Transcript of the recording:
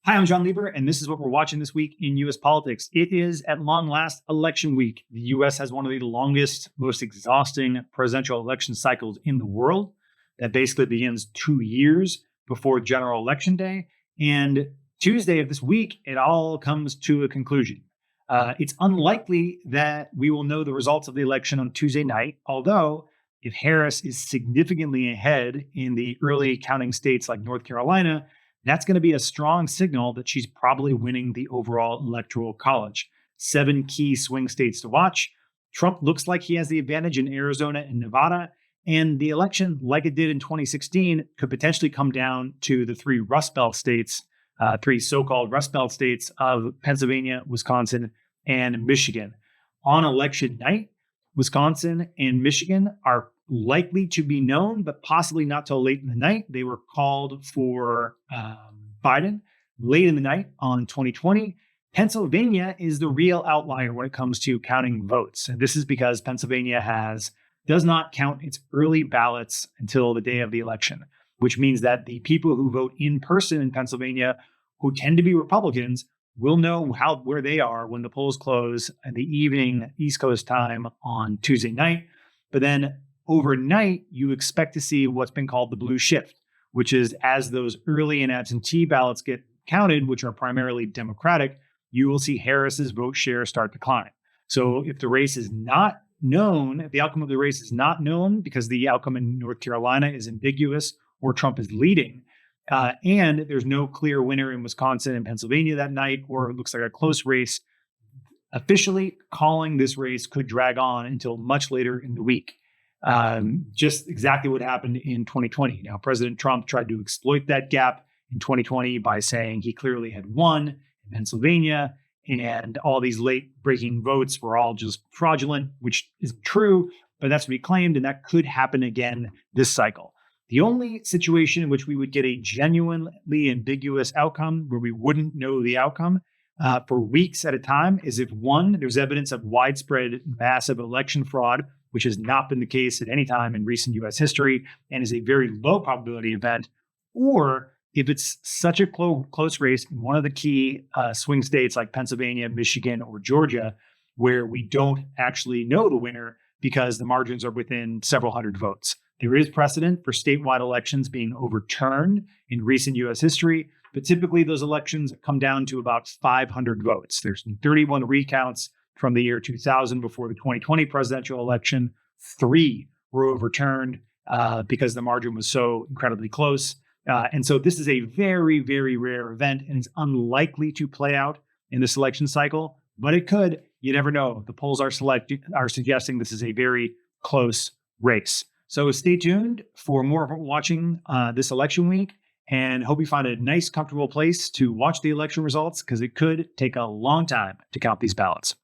Hi, I'm Jon Lieber, and this is what we're watching this week in U.S. politics. It is, at long last, election week. The U.S. has one of the longest, most exhausting presidential election cycles in the world. That basically begins 2 years before general election day. And Tuesday of this week, it all comes to a conclusion. It's unlikely that we will know the results of the election on Tuesday night, although if Harris is significantly ahead in the early counting states like North Carolina, that's going to be a strong signal that she's probably winning the overall electoral college. 7 key swing states to watch. Trump looks like he has the advantage in Arizona and Nevada. And the election, like it did in 2016, could potentially come down to the 3 Rust Belt states, 3 so-called Rust Belt states of Pennsylvania, Wisconsin, and Michigan. On election night, Wisconsin and Michigan are likely to be known, but possibly not till late in the night. They were called for Biden late in the night on 2020. Pennsylvania is the real outlier when it comes to counting votes. And this is because Pennsylvania does not count its early ballots until the day of the election, which means that the people who vote in person in Pennsylvania, who tend to be Republicans, will know where they are when the polls close in the evening East Coast time on Tuesday night. But then overnight, you expect to see what's been called the blue shift, which is as those early and absentee ballots get counted, which are primarily Democratic, you will see Harris's vote share start to climb. So if the race is not known, if the outcome of the race is not known because the outcome in North Carolina is ambiguous or Trump is leading, and there's no clear winner in Wisconsin and Pennsylvania that night, or it looks like a close race, officially calling this race could drag on until much later in the week. Just exactly what happened in 2020. Now, President Trump tried to exploit that gap in 2020 by saying he clearly had won in Pennsylvania and all these late breaking votes were all just fraudulent, which isn't true, but that's what he claimed, and that could happen again this cycle. The only situation in which we would get a genuinely ambiguous outcome where we wouldn't know the outcome for weeks at a time is if, one, there's evidence of widespread massive election fraud, which has not been the case at any time in recent U.S. history and is a very low probability event, or if it's such a close race in one of the key swing states like Pennsylvania, Michigan, or Georgia, where we don't actually know the winner because the margins are within several hundred votes. There is precedent for statewide elections being overturned in recent U.S. history, but typically those elections come down to about 500 votes. There's 31 recounts from the year 2000 before the 2020 presidential election. 3 were overturned because the margin was so incredibly close. And so this is a very, very rare event, and it's unlikely to play out in this election cycle, but it could. You never know. The polls are suggesting this is a very close race. So stay tuned for more of watching this election week, and hope you find a nice, comfortable place to watch the election results because it could take a long time to count these ballots.